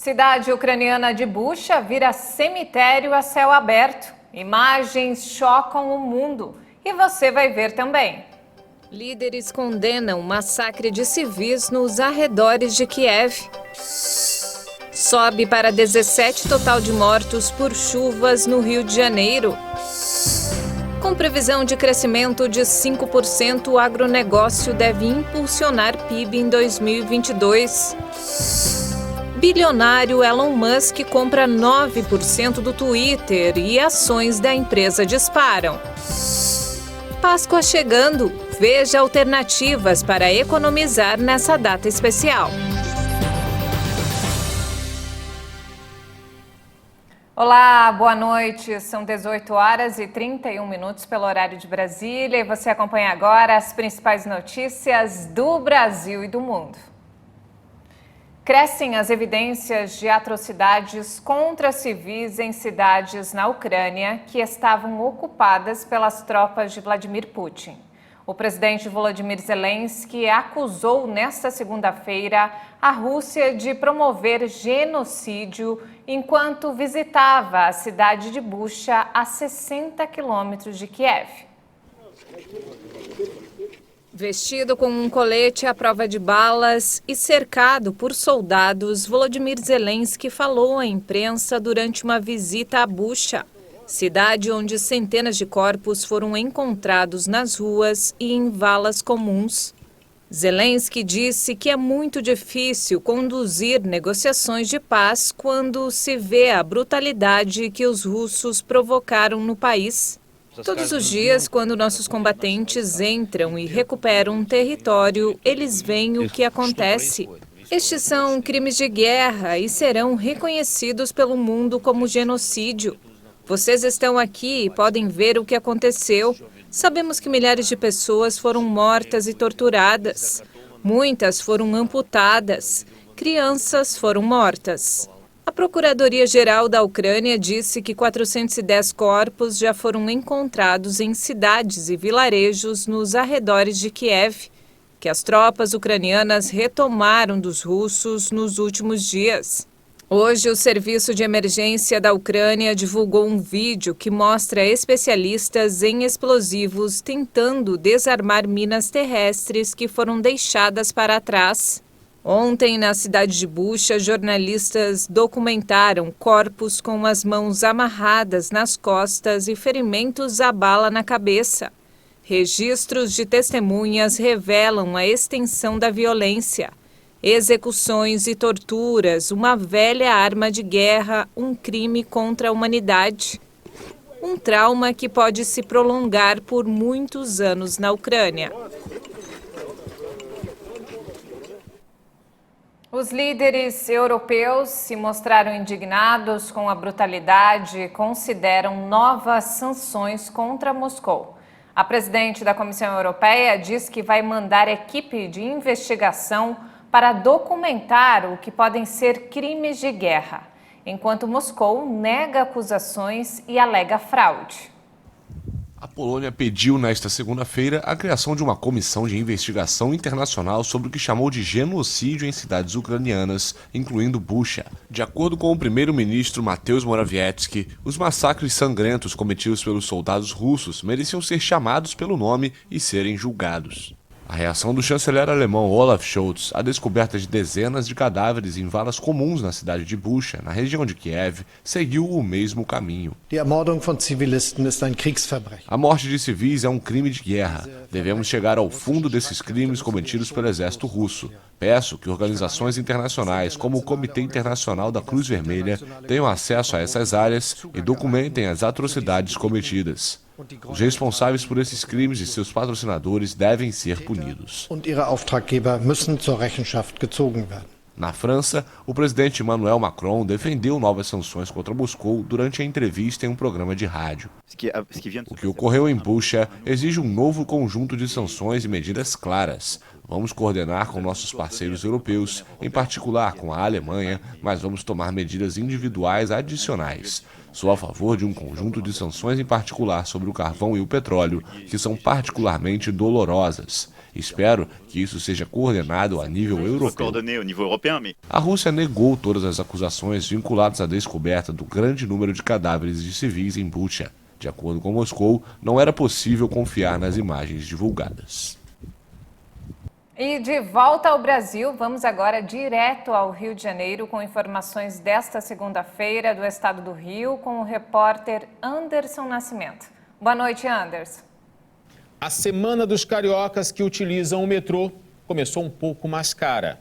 Cidade ucraniana de Bucha vira cemitério a céu aberto. Imagens chocam o mundo e você vai ver também. Líderes condenam massacre de civis nos arredores de Kiev. Sobe para 17 total de mortos por chuvas no Rio de Janeiro. Com previsão de crescimento de 5%, o agronegócio deve impulsionar PIB em 2022. Bilionário Elon Musk compra 9% do Twitter e ações da empresa disparam. Páscoa chegando, veja alternativas para economizar nessa data especial. Olá, boa noite. São 18 horas e 31 minutos pelo horário de Brasília e você acompanha agora as principais notícias do Brasil e do mundo. Crescem as evidências de atrocidades contra civis em cidades na Ucrânia que estavam ocupadas pelas tropas de Vladimir Putin. O presidente Volodymyr Zelensky acusou nesta segunda-feira a Rússia de promover genocídio enquanto visitava a cidade de Bucha, a 60 quilômetros de Kiev. Vestido com um colete à prova de balas e cercado por soldados, Volodymyr Zelensky falou à imprensa durante uma visita a Bucha, cidade onde centenas de corpos foram encontrados nas ruas e em valas comuns. Zelensky disse que é muito difícil conduzir negociações de paz quando se vê a brutalidade que os russos provocaram no país. Todos os dias, quando nossos combatentes entram e recuperam um território, eles veem o que acontece. Estes são crimes de guerra e serão reconhecidos pelo mundo como genocídio. Vocês estão aqui e podem ver o que aconteceu. Sabemos que milhares de pessoas foram mortas e torturadas. Muitas foram amputadas. Crianças foram mortas. A Procuradoria-Geral da Ucrânia disse que 410 corpos já foram encontrados em cidades e vilarejos nos arredores de Kiev, que as tropas ucranianas retomaram dos russos nos últimos dias. Hoje, o Serviço de Emergência da Ucrânia divulgou um vídeo que mostra especialistas em explosivos tentando desarmar minas terrestres que foram deixadas para trás. Ontem, na cidade de Bucha, jornalistas documentaram corpos com as mãos amarradas nas costas e ferimentos à bala na cabeça. Registros de testemunhas revelam a extensão da violência. Execuções e torturas, uma velha arma de guerra, um crime contra a humanidade. Um trauma que pode se prolongar por muitos anos na Ucrânia. Os líderes europeus se mostraram indignados com a brutalidade e consideram novas sanções contra Moscou. A presidente da Comissão Europeia diz que vai mandar equipe de investigação para documentar o que podem ser crimes de guerra, enquanto Moscou nega acusações e alega fraude. A Polônia pediu nesta segunda-feira a criação de uma comissão de investigação internacional sobre o que chamou de genocídio em cidades ucranianas, incluindo Bucha. De acordo com o primeiro-ministro Mateusz Morawiecki, os massacres sangrentos cometidos pelos soldados russos mereciam ser chamados pelo nome e serem julgados. A reação do chanceler alemão Olaf Scholz à descoberta de dezenas de cadáveres em valas comuns na cidade de Bucha, na região de Kiev, seguiu o mesmo caminho. A morte de civis é um crime de guerra. Devemos chegar ao fundo desses crimes cometidos pelo exército russo. Peço que organizações internacionais, como o Comitê Internacional da Cruz Vermelha, tenham acesso a essas áreas e documentem as atrocidades cometidas. Os responsáveis por esses crimes e seus patrocinadores devem ser punidos. Na França, o presidente Emmanuel Macron defendeu novas sanções contra Moscou durante a entrevista em um programa de rádio. O que ocorreu em Bucha exige um novo conjunto de sanções e medidas claras. Vamos coordenar com nossos parceiros europeus, em particular com a Alemanha, mas vamos tomar medidas individuais adicionais. Sou a favor de um conjunto de sanções em particular sobre o carvão e o petróleo, que são particularmente dolorosas. Espero que isso seja coordenado a nível europeu. Coordonné au niveau européen, mais A Rússia negou todas as acusações vinculadas à descoberta do grande número de cadáveres de civis em Bucha. De acordo com Moscou, não era possível confiar nas imagens divulgadas. E de volta ao Brasil, vamos agora direto ao Rio de Janeiro com informações desta segunda-feira do estado do Rio com o repórter Anderson Nascimento. Boa noite, Anderson. A Semana dos Cariocas que utilizam o metrô começou um pouco mais cara.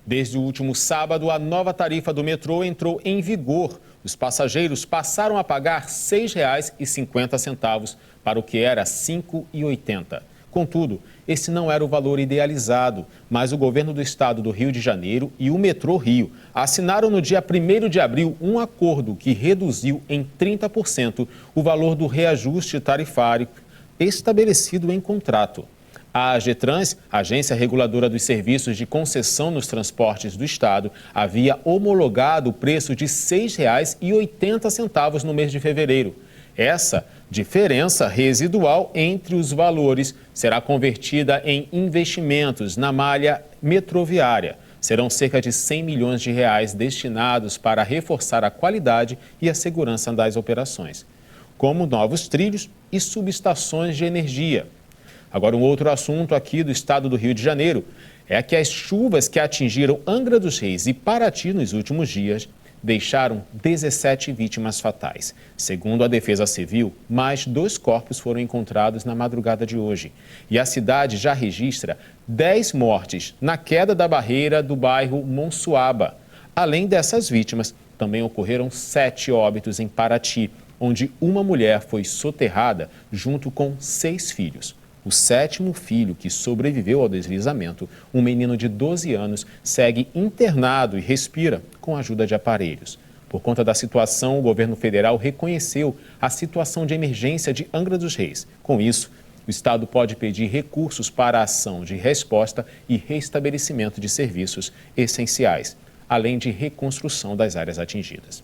Desde o último sábado, a nova tarifa do metrô entrou em vigor. Os passageiros passaram a pagar R$ 6,50 para o que era R$ 5,80. Contudo, esse não era o valor idealizado, mas o governo do estado do Rio de Janeiro e o Metrô Rio assinaram no dia 1º de abril um acordo que reduziu em 30% o valor do reajuste tarifário estabelecido em contrato. A AGETRANS, Agência Reguladora dos Serviços de Concessão nos Transportes do Estado, havia homologado o preço de R$ 6,80 no mês de fevereiro. Essa diferença residual entre os valores será convertida em investimentos na malha metroviária. Serão cerca de R$ 100 milhões destinados para reforçar a qualidade e a segurança das operações, como novos trilhos e subestações de energia. Agora, um outro assunto aqui do estado do Rio de Janeiro é que as chuvas que atingiram Angra dos Reis e Paraty nos últimos dias deixaram 17 vítimas fatais. Segundo a Defesa Civil, mais 2 corpos foram encontrados na madrugada de hoje. E a cidade já registra 10 mortes na queda da barreira do bairro Monsuaba. Além dessas vítimas, também ocorreram 7 óbitos em Paraty, onde uma mulher foi soterrada junto com 6 filhos. O 7º filho que sobreviveu ao deslizamento, um menino de 12 anos, segue internado e respira com a ajuda de aparelhos. Por conta da situação, o governo federal reconheceu a situação de emergência de Angra dos Reis. Com isso, o Estado pode pedir recursos para a ação de resposta e restabelecimento de serviços essenciais, além de reconstrução das áreas atingidas.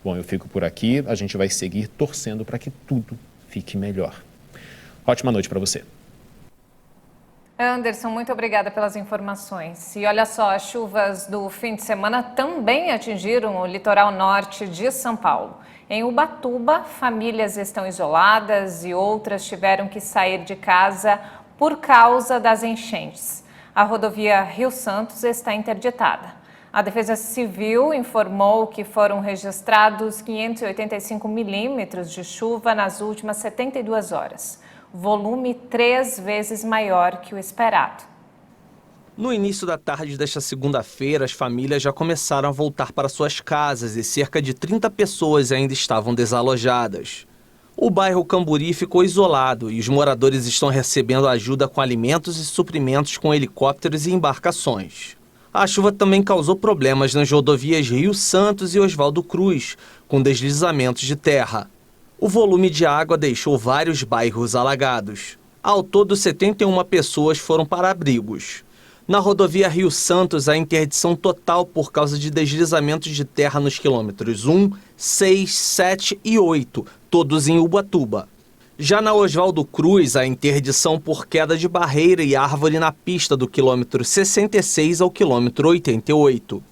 Bom, eu fico por aqui, a gente vai seguir torcendo para que tudo fique melhor. Ótima noite para você. Anderson, muito obrigada pelas informações. E olha só, as chuvas do fim de semana também atingiram o litoral norte de São Paulo. Em Ubatuba, famílias estão isoladas e outras tiveram que sair de casa por causa das enchentes. A rodovia Rio Santos está interditada. A Defesa Civil informou que foram registrados 585 milímetros de chuva nas últimas 72 horas. Volume 3 vezes maior que o esperado. No início da tarde desta segunda-feira, as famílias já começaram a voltar para suas casas e cerca de 30 pessoas ainda estavam desalojadas. O bairro Camburi ficou isolado e os moradores estão recebendo ajuda com alimentos e suprimentos com helicópteros e embarcações. A chuva também causou problemas nas rodovias Rio Santos e Oswaldo Cruz, com deslizamentos de terra. O volume de água deixou vários bairros alagados. Ao todo, 71 pessoas foram para abrigos. Na rodovia Rio Santos, a interdição total por causa de deslizamentos de terra nos quilômetros 1, 6, 7 e 8, todos em Ubatuba. Já na Oswaldo Cruz, a interdição por queda de barreira e árvore na pista do quilômetro 66 ao quilômetro 88.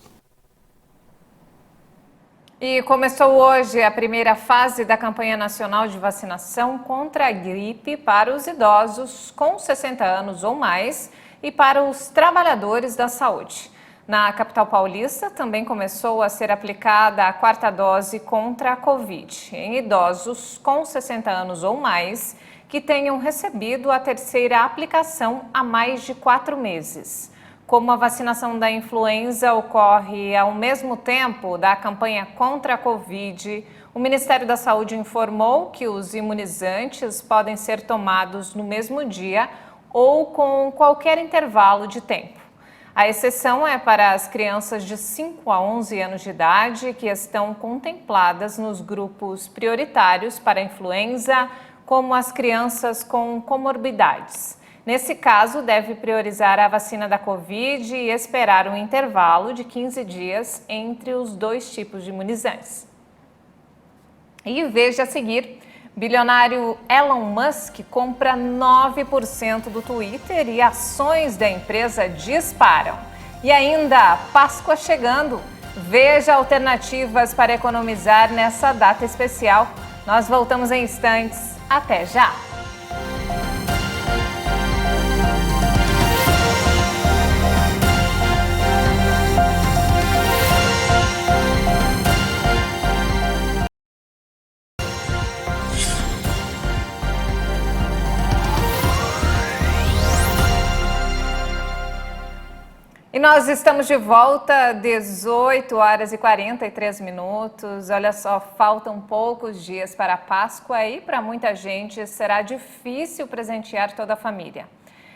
E começou hoje a primeira fase da campanha nacional de vacinação contra a gripe para os idosos com 60 anos ou mais e para os trabalhadores da saúde. Na capital paulista também começou a ser aplicada a 4ª dose contra a Covid em idosos com 60 anos ou mais que tenham recebido a 3ª aplicação há mais de 4 meses. Como a vacinação da influenza ocorre ao mesmo tempo da campanha contra a Covid, o Ministério da Saúde informou que os imunizantes podem ser tomados no mesmo dia ou com qualquer intervalo de tempo. A exceção é para as crianças de 5 a 11 anos de idade que estão contempladas nos grupos prioritários para a influenza, como as crianças com comorbidades. Nesse caso, deve priorizar a vacina da Covid e esperar um intervalo de 15 dias entre os 2 tipos de imunizantes. E veja a seguir, Bilionário Elon Musk compra 9% do Twitter e ações da empresa disparam. E ainda, Páscoa chegando. Veja alternativas para economizar nessa data especial. Nós voltamos em instantes. Até já! E nós estamos de volta, 18 horas e 43 minutos. Olha só, faltam poucos dias para a Páscoa e para muita gente será difícil presentear toda a família.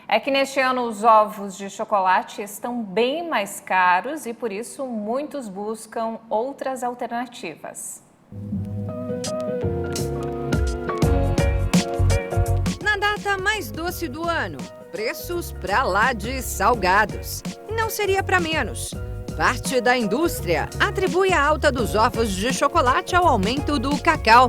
É que neste ano os ovos de chocolate estão bem mais caros e por isso muitos buscam outras alternativas. Na data mais doce do ano, preços pra lá de salgados. Não seria para menos. Parte da indústria atribui a alta dos ovos de chocolate ao aumento do cacau.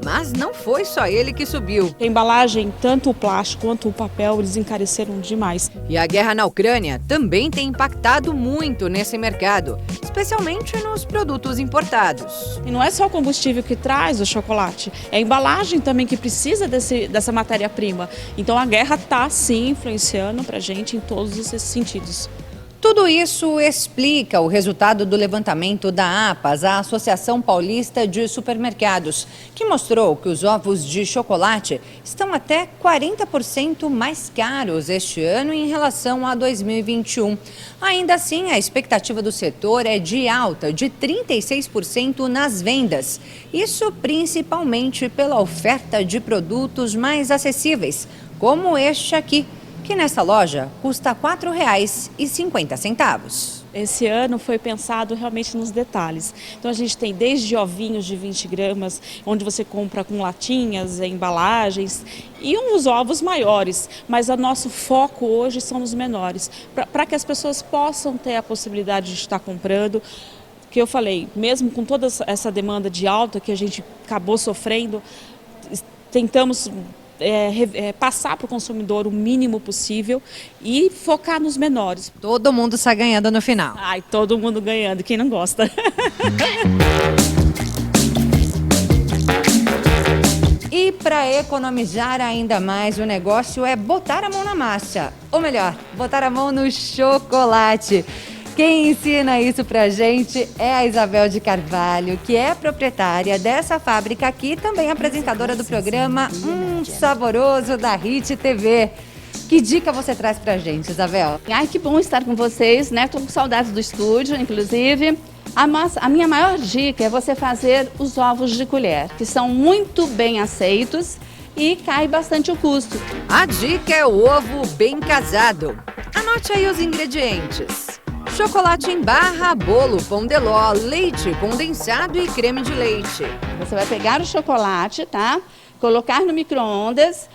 Mas não foi só ele que subiu. A embalagem, tanto o plástico quanto o papel, eles encareceram demais. E a guerra na Ucrânia também tem impactado muito nesse mercado, especialmente nos produtos importados. E não é só o combustível que traz o chocolate, é a embalagem também que precisa dessa matéria-prima. Então a guerra está sim influenciando para a gente em todos esses sentidos. Tudo isso explica o resultado do levantamento da APAS, a Associação Paulista de Supermercados, que mostrou que os ovos de chocolate estão até 40% mais caros este ano em relação a 2021. Ainda assim, a expectativa do setor é de alta de 36% nas vendas. Isso principalmente pela oferta de produtos mais acessíveis, como este aqui, que nessa loja custa R$ 4,50. Esse ano foi pensado realmente nos detalhes. Então a gente tem desde ovinhos de 20 gramas, onde você compra com latinhas, embalagens, e uns ovos maiores. Mas o nosso foco hoje são nos menores, para que as pessoas possam ter a possibilidade de estar comprando. Que eu falei, mesmo com toda essa demanda de alta que a gente acabou sofrendo, tentamos passar para o consumidor o mínimo possível e focar nos menores. Todo mundo sai ganhando no final. Ai, todo mundo ganhando, quem não gosta. E para economizar ainda mais, o negócio é botar a mão na massa. Ou melhor, botar a mão no chocolate. Quem ensina isso pra gente é a Isabel de Carvalho, que é proprietária dessa fábrica aqui e também apresentadora do programa Saboroso da Hit TV. Que dica você traz pra gente, Isabel? Ai, que bom estar com vocês, né? Tô com saudades do estúdio, inclusive. A minha maior dica é você fazer os ovos de colher, que são muito bem aceitos e cai bastante o custo. A dica é o ovo bem casado. Anote aí os ingredientes: chocolate em barra, bolo, pão de ló, leite condensado e creme de leite. Você vai pegar o chocolate, tá? Colocar no micro-ondas,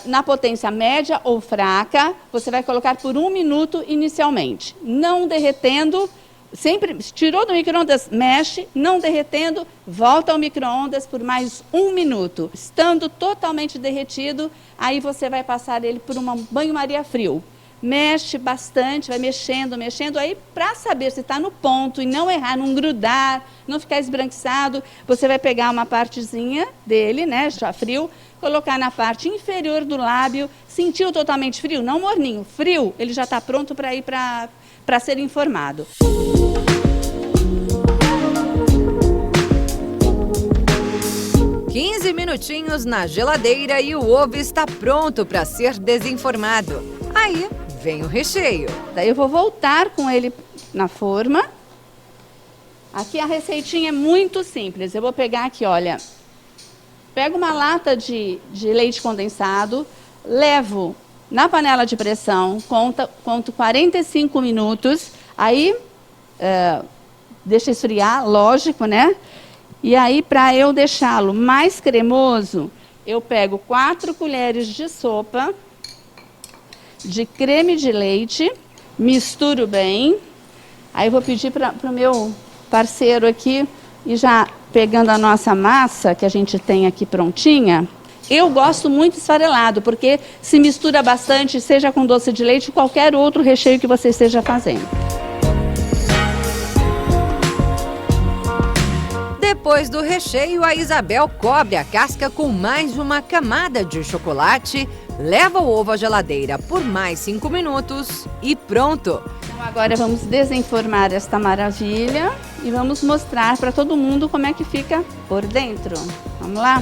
na potência média ou fraca. Você vai colocar por 1 minuto inicialmente, não derretendo. Sempre tirou do micro-ondas, mexe, não derretendo, volta ao micro-ondas por mais 1 minuto. Estando totalmente derretido, aí você vai passar ele por um banho-maria frio. Mexe bastante, vai mexendo, aí para saber se está no ponto e não errar, não grudar, não ficar esbranquiçado, você vai pegar uma partezinha dele, né, já frio, colocar na parte inferior do lábio. Sentiu totalmente frio? Não morninho, frio, ele já está pronto para ir para ser informado. "15 minutinhos na geladeira e o ovo está pronto para ser desenformado. Aí vem o recheio. Daí eu vou voltar com ele na forma. Aqui a receitinha é muito simples. Eu vou pegar aqui, olha, pego uma lata de leite condensado, levo na panela de pressão, conto 45 minutos, aí deixa esfriar, lógico, né? E aí, para eu deixá-lo mais cremoso, eu pego 4 colheres de sopa de creme de leite, misturo bem. Aí eu vou pedir para o meu parceiro aqui e já pegando a nossa massa que a gente tem aqui prontinha, eu gosto muito esfarelado, porque se mistura bastante, seja com doce de leite ou qualquer outro recheio que você esteja fazendo. Depois do recheio, a Isabel cobre a casca com mais uma camada de chocolate, leva o ovo à geladeira por mais 5 minutos e pronto! Então agora vamos desenformar esta maravilha e vamos mostrar para todo mundo como é que fica por dentro. Vamos lá?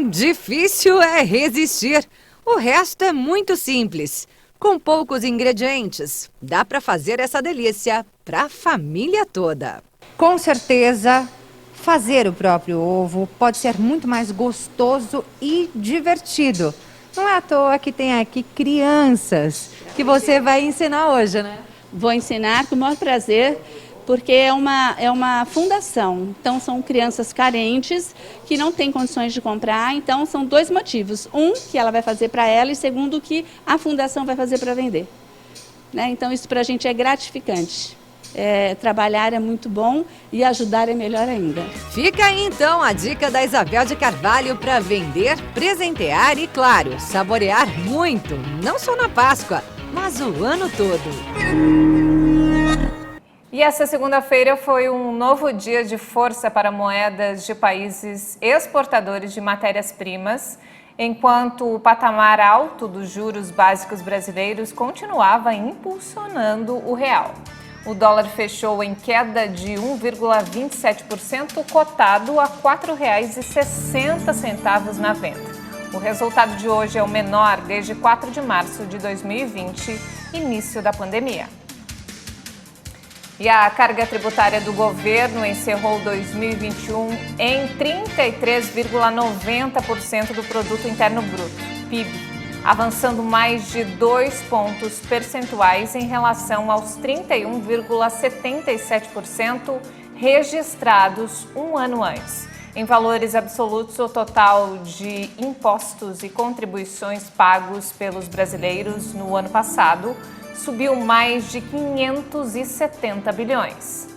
Difícil é resistir. O resto é muito simples. Com poucos ingredientes, dá para fazer essa delícia para a família toda. Com certeza, fazer o próprio ovo pode ser muito mais gostoso e divertido. Não é à toa que tem aqui crianças que você vai ensinar hoje, né? Vou ensinar com o maior prazer, porque é uma fundação. Então, são crianças carentes que não têm condições de comprar. Então, são 2 motivos. Um, que ela vai fazer para ela, e segundo, que a fundação vai fazer para vender. Né? Então, isso para a gente é gratificante. Trabalhar é muito bom e ajudar é melhor ainda. Fica aí, então, a dica da Isabel de Carvalho para vender, presentear e, claro, saborear muito. Não só na Páscoa, mas o ano todo. E essa segunda-feira foi um novo dia de força para moedas de países exportadores de matérias-primas, enquanto o patamar alto dos juros básicos brasileiros continuava impulsionando o real. O dólar fechou em queda de 1,27%, cotado a R$ 4,60 na venda. O resultado de hoje é o menor desde 4 de março de 2020, início da pandemia. E a carga tributária do governo encerrou 2021 em 33,90% do Produto Interno Bruto, PIB, avançando mais de 2 pontos percentuais em relação aos 31,77% registrados um ano antes. Em valores absolutos, o total de impostos e contribuições pagos pelos brasileiros no ano passado subiu mais de 570 bilhões.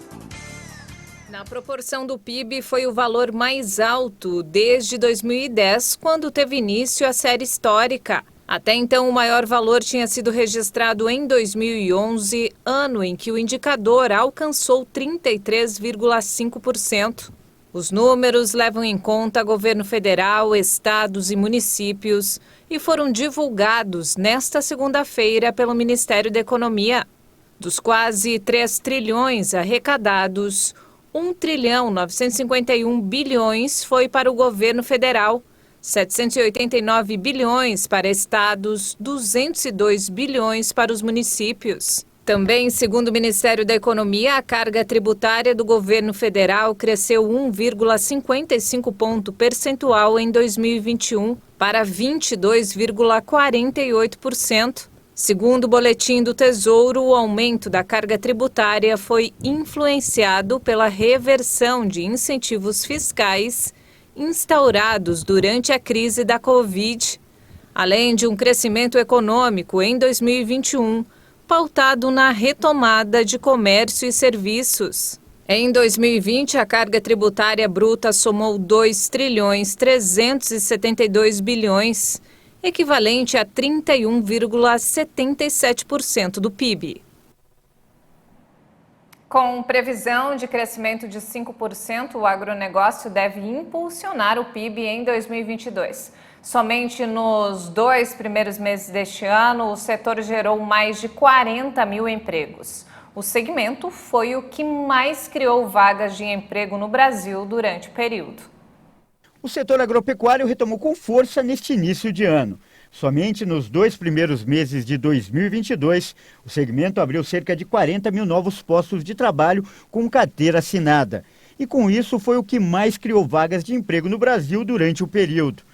Na proporção do PIB, foi o valor mais alto desde 2010, quando teve início a série histórica. Até então, o maior valor tinha sido registrado em 2011, ano em que o indicador alcançou 33,5%. Os números levam em conta governo federal, estados e municípios e foram divulgados nesta segunda-feira pelo Ministério da Economia. Dos quase 3 trilhões arrecadados, 1,951 bilhões foi para o governo federal, 789 bilhões para estados, 202 bilhões para os municípios. Também, segundo o Ministério da Economia, a carga tributária do governo federal cresceu 1,55 ponto percentual em 2021 para 22,48%. Segundo o Boletim do Tesouro, o aumento da carga tributária foi influenciado pela reversão de incentivos fiscais instaurados durante a crise da Covid, além de um crescimento econômico em 2021, pautado na retomada de comércio e serviços. Em 2020, a carga tributária bruta somou 2,372 bilhões, equivalente a 31,77% do PIB. Com previsão de crescimento de 5%, o agronegócio deve impulsionar o PIB em 2022. Somente nos 2 primeiros meses deste ano, o setor gerou mais de 40 mil empregos. O segmento foi o que mais criou vagas de emprego no Brasil durante o período. O setor agropecuário retomou com força neste início de ano. Somente nos 2 primeiros meses de 2022, o segmento abriu cerca de 40 mil novos postos de trabalho com carteira assinada. E com isso foi o que mais criou vagas de emprego no Brasil durante o período.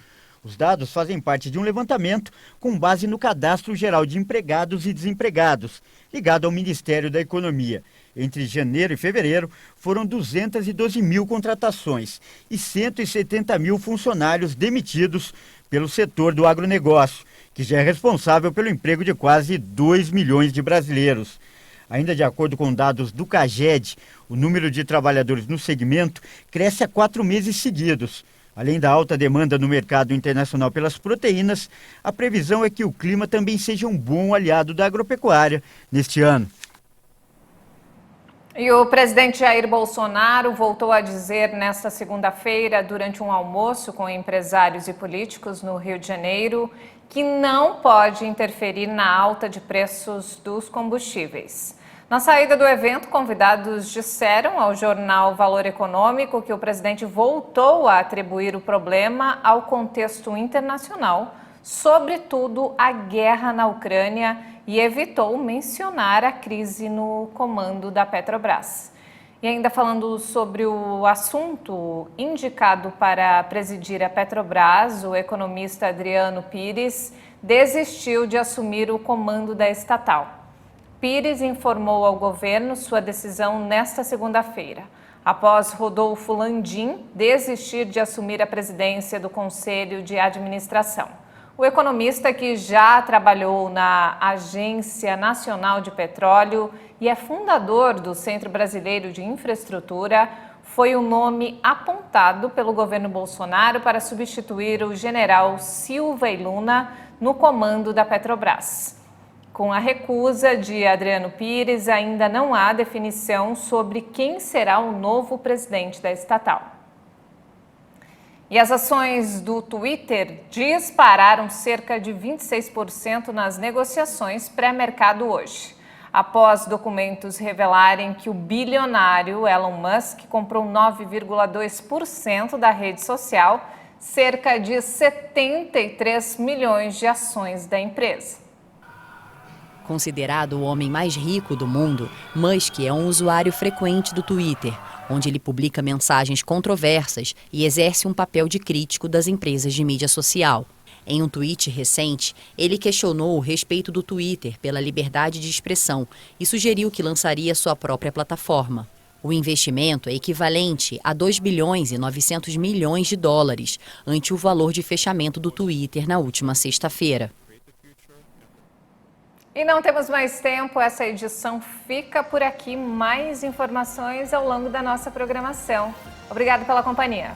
Os dados fazem parte de um levantamento com base no Cadastro Geral de Empregados e Desempregados, ligado ao Ministério da Economia. Entre janeiro e fevereiro, foram 212 mil contratações e 170 mil funcionários demitidos pelo setor do agronegócio, que já é responsável pelo emprego de quase 2 milhões de brasileiros. Ainda de acordo com dados do CAGED, o número de trabalhadores no segmento cresce há 4 meses seguidos. Além da alta demanda no mercado internacional pelas proteínas, a previsão é que o clima também seja um bom aliado da agropecuária neste ano. E o presidente Jair Bolsonaro voltou a dizer nesta segunda-feira, durante um almoço com empresários e políticos no Rio de Janeiro, que não pode interferir na alta de preços dos combustíveis. Na saída do evento, convidados disseram ao jornal Valor Econômico que o presidente voltou a atribuir o problema ao contexto internacional, sobretudo a guerra na Ucrânia, e evitou mencionar a crise no comando da Petrobras. E ainda falando sobre o assunto, indicado para presidir a Petrobras, o economista Adriano Pires desistiu de assumir o comando da estatal. Pires informou ao governo sua decisão nesta segunda-feira, após Rodolfo Landim desistir de assumir a presidência do Conselho de Administração. O economista, que já trabalhou na Agência Nacional de Petróleo e é fundador do Centro Brasileiro de Infraestrutura, foi o nome apontado pelo governo Bolsonaro para substituir o general Silva e Luna no comando da Petrobras. Com a recusa de Adriano Pires, ainda não há definição sobre quem será o novo presidente da estatal. E as ações do Twitter dispararam cerca de 26% nas negociações pré-mercado hoje, após documentos revelarem que o bilionário Elon Musk comprou 9,2% da rede social, cerca de 73 milhões de ações da empresa. Considerado o homem mais rico do mundo, Musk é um usuário frequente do Twitter, onde ele publica mensagens controversas e exerce um papel de crítico das empresas de mídia social. Em um tweet recente, ele questionou o respeito do Twitter pela liberdade de expressão e sugeriu que lançaria sua própria plataforma. O investimento é equivalente a 2 bilhões e 900 milhões de dólares, ante o valor de fechamento do Twitter na última sexta-feira. E não temos mais tempo, essa edição fica por aqui. Mais informações ao longo da nossa programação. Obrigada pela companhia.